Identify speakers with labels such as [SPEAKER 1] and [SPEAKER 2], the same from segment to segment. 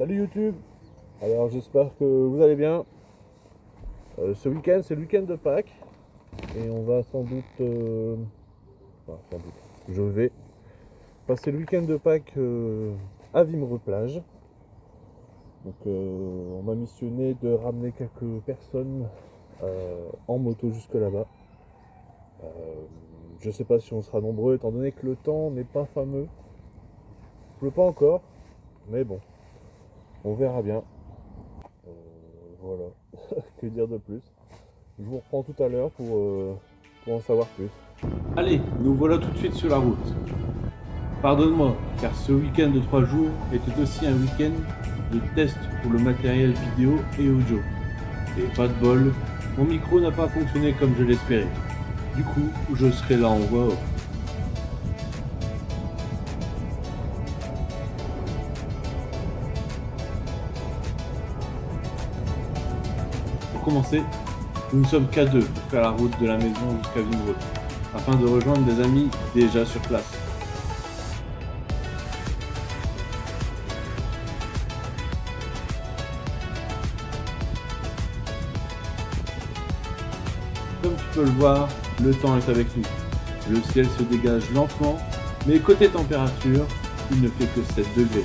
[SPEAKER 1] Salut YouTube. Alors j'espère que vous allez bien. Ce week-end c'est le week-end de Pâques et on va sans doute, enfin, sans doute, je vais passer le week-end de Pâques à Vimereux-Plage. Donc on m'a missionné de ramener quelques personnes en moto jusque là-bas. Je sais pas si on sera nombreux étant donné que le temps n'est pas fameux. Il pleut pas encore, mais bon, on verra bien. Voilà, que dire de plus. Je vous reprends tout à l'heure pour en savoir plus.
[SPEAKER 2] Allez, nous voilà tout de suite sur la route. Pardonne-moi, car ce week-end de 3 jours était aussi un week-end de test pour le matériel vidéo et audio. Et pas de bol, mon micro n'a pas fonctionné comme je l'espérais. Du coup, je serai là en voix off. Pour commencer, nous ne sommes qu'à deux pour faire la route de la maison jusqu'à Vimereux, afin de rejoindre des amis déjà sur place. Comme tu peux le voir, le temps est avec nous. Le ciel se dégage lentement, mais côté température, il ne fait que 7 degrés.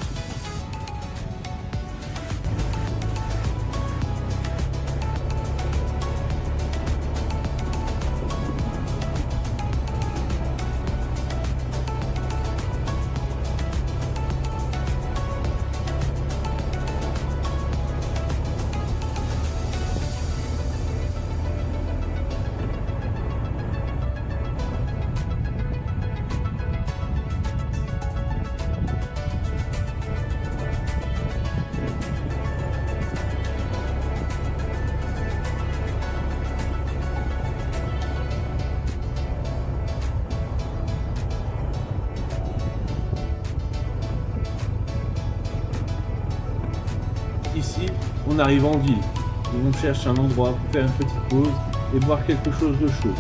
[SPEAKER 2] Ici, on arrive en ville et on cherche un endroit pour faire une petite pause et boire quelque chose de chaud.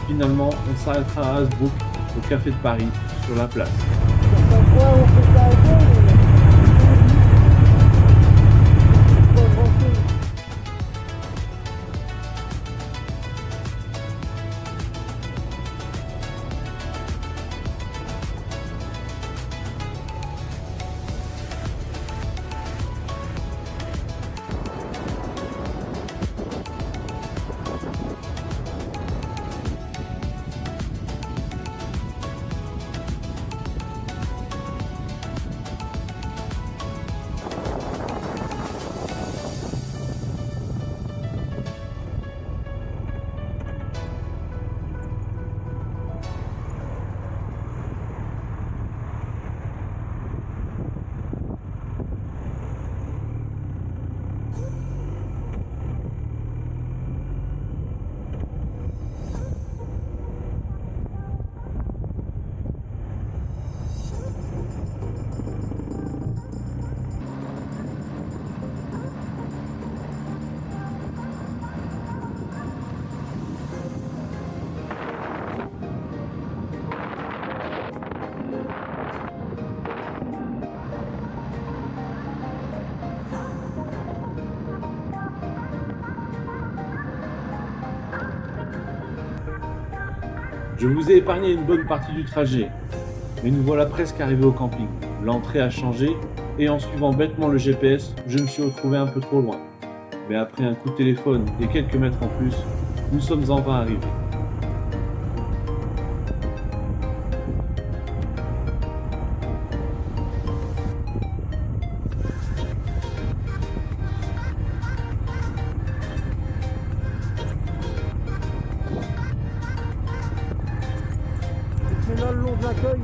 [SPEAKER 2] Finalement, on s'arrêtera à Hasbrook, au Café de Paris, sur la place. Je vous ai épargné une bonne partie du trajet, mais nous voilà presque arrivés au camping. L'entrée a changé et en suivant bêtement le GPS, je me suis retrouvé un peu trop loin. Mais après un coup de téléphone et quelques mètres en plus, nous sommes enfin arrivés.
[SPEAKER 1] C'est là le long de l'accueil.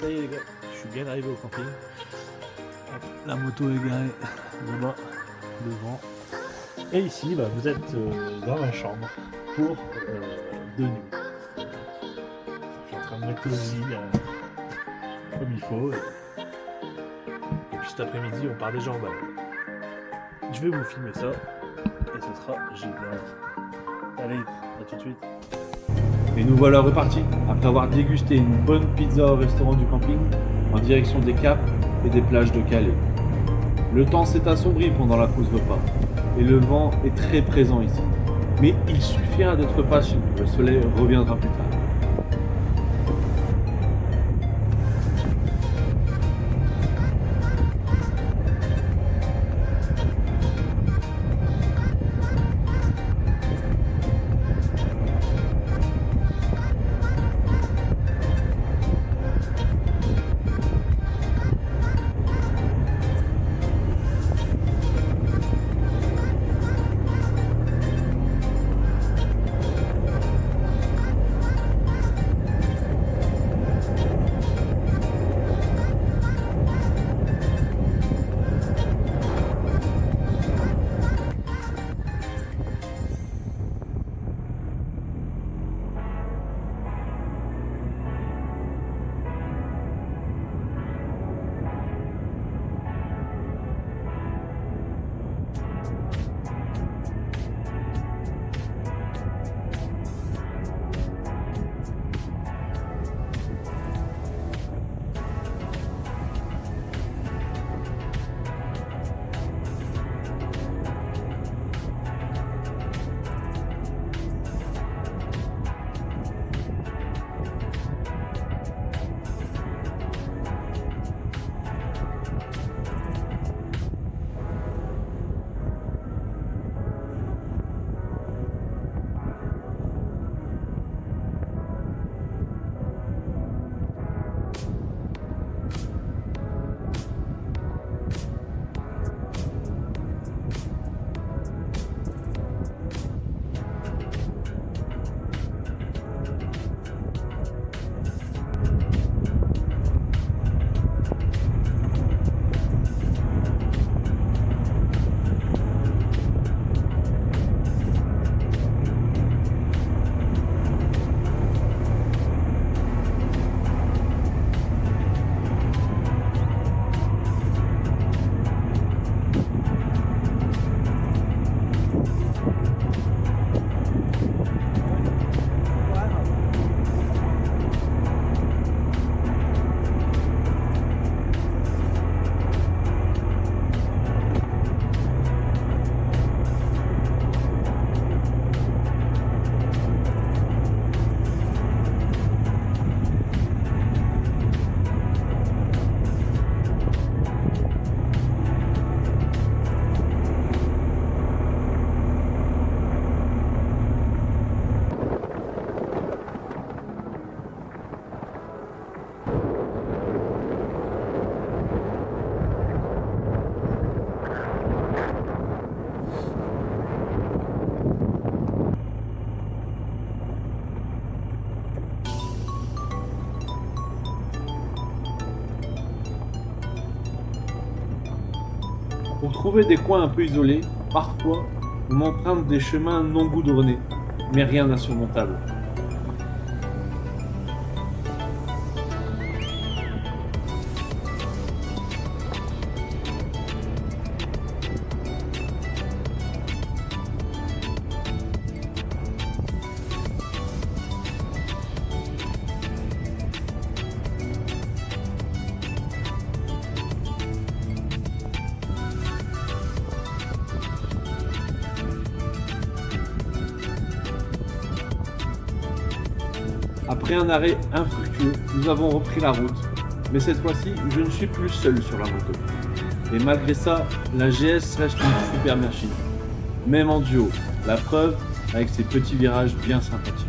[SPEAKER 1] Ça y est les gars, je suis bien arrivé au camping.
[SPEAKER 3] La moto est garée là-bas, devant. Et ici, bah, vous êtes dans ma chambre pour 2 nuits. Je suis en train de mettre cosy comme il faut. Et puis cet après-midi, on part déjà en balade. Je vais vous filmer ça et ce sera génial. Allez, à tout de suite.
[SPEAKER 2] Et nous voilà repartis, après avoir dégusté une bonne pizza au restaurant du camping, en direction des caps et des plages de Calais. Le temps s'est assombri pendant la pause repas, et le vent est très présent ici. Mais il suffira d'être patient, le soleil reviendra plus tard. Pour trouver des coins un peu isolés, parfois, on emprunte des chemins non goudronnés, mais rien d'insurmontable. Après un arrêt infructueux, nous avons repris la route. Mais cette fois-ci, je ne suis plus seul sur la moto. Et malgré ça, la GS reste une super machine. Même en duo, la preuve avec ses petits virages bien sympathiques.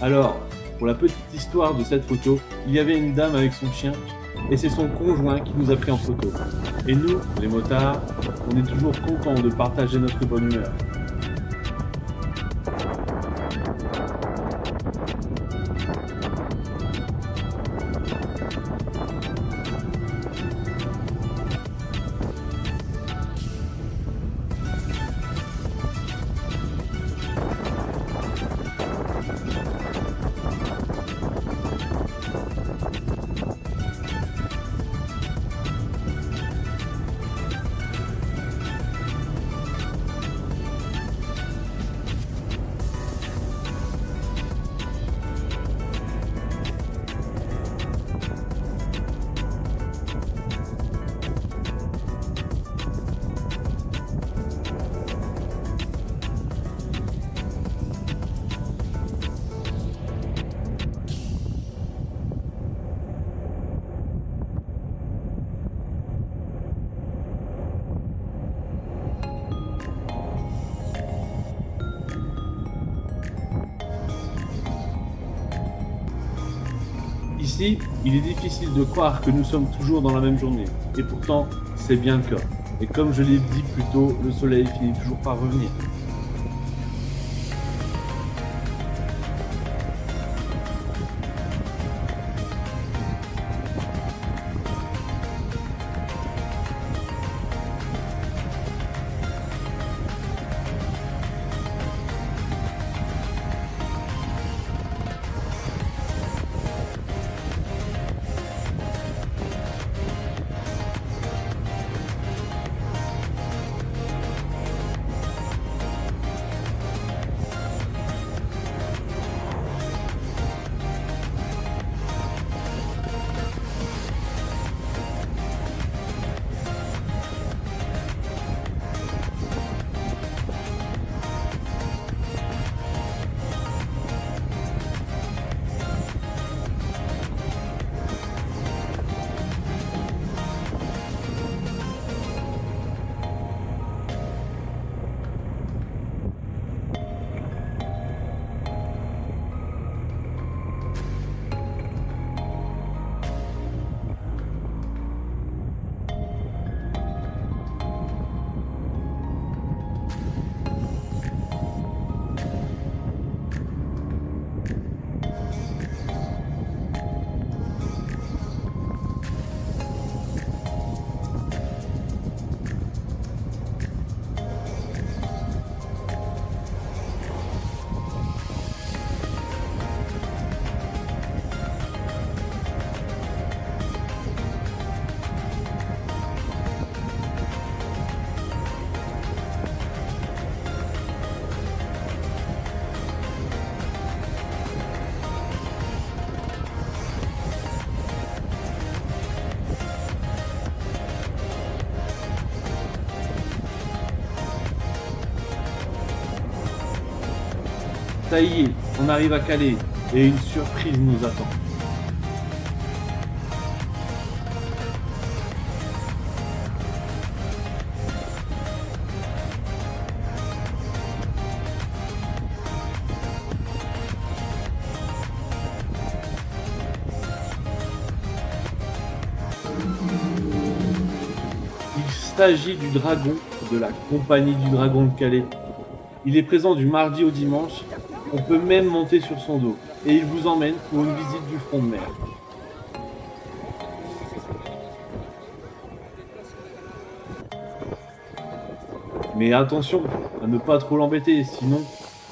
[SPEAKER 2] Alors, pour la petite histoire de cette photo, il y avait une dame avec son chien et c'est son conjoint qui nous a pris en photo. Et nous, les motards, on est toujours contents de partager notre bonne humeur. Ici, il est difficile de croire que nous sommes toujours dans la même journée, et pourtant, c'est bien le cas. Et comme je l'ai dit plus tôt, le soleil finit toujours par revenir. Ça y est, on arrive à Calais et une surprise nous attend. Il s'agit du dragon de la Compagnie du Dragon de Calais. Il est présent du mardi au dimanche, on peut même monter sur son dos et il vous emmène pour une visite du front de mer. Mais attention à ne pas trop l'embêter, sinon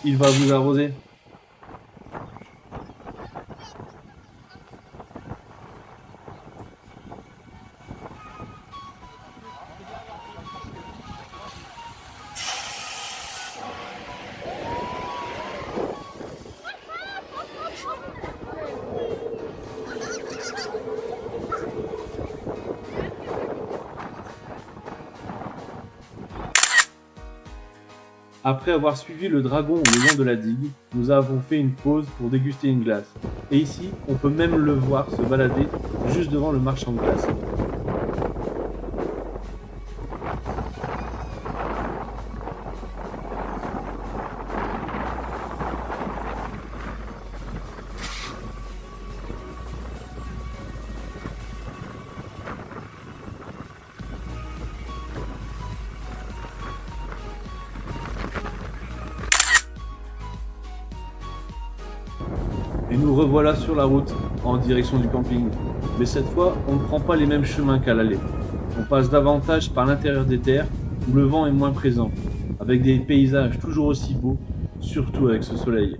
[SPEAKER 2] il va vous arroser. Après avoir suivi le dragon le long de la digue, nous avons fait une pause pour déguster une glace. Et ici, on peut même le voir se balader juste devant le marchand de glace. Et nous revoilà sur la route, en direction du camping. Mais cette fois, on ne prend pas les mêmes chemins qu'à l'aller. On passe davantage par l'intérieur des terres, où le vent est moins présent, avec des paysages toujours aussi beaux, surtout avec ce soleil.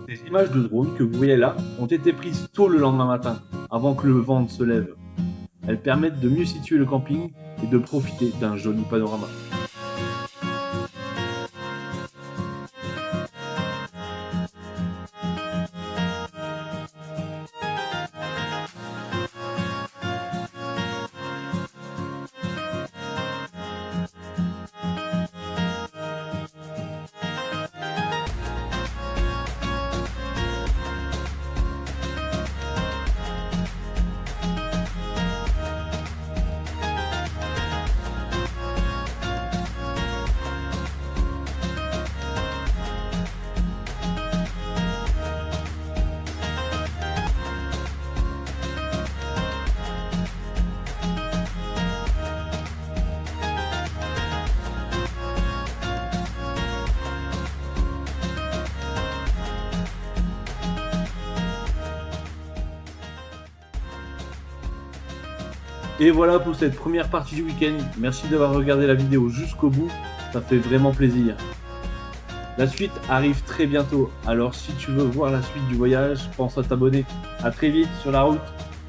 [SPEAKER 2] Les images de drone que vous voyez là ont été prises tôt le lendemain matin, avant que le vent ne se lève. Elles permettent de mieux situer le camping et de profiter d'un joli panorama. Et voilà pour cette première partie du week-end. Merci d'avoir regardé la vidéo jusqu'au bout, ça fait vraiment plaisir. La suite arrive très bientôt, alors si tu veux voir la suite du voyage, pense à t'abonner. A très vite sur la route.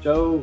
[SPEAKER 2] Ciao.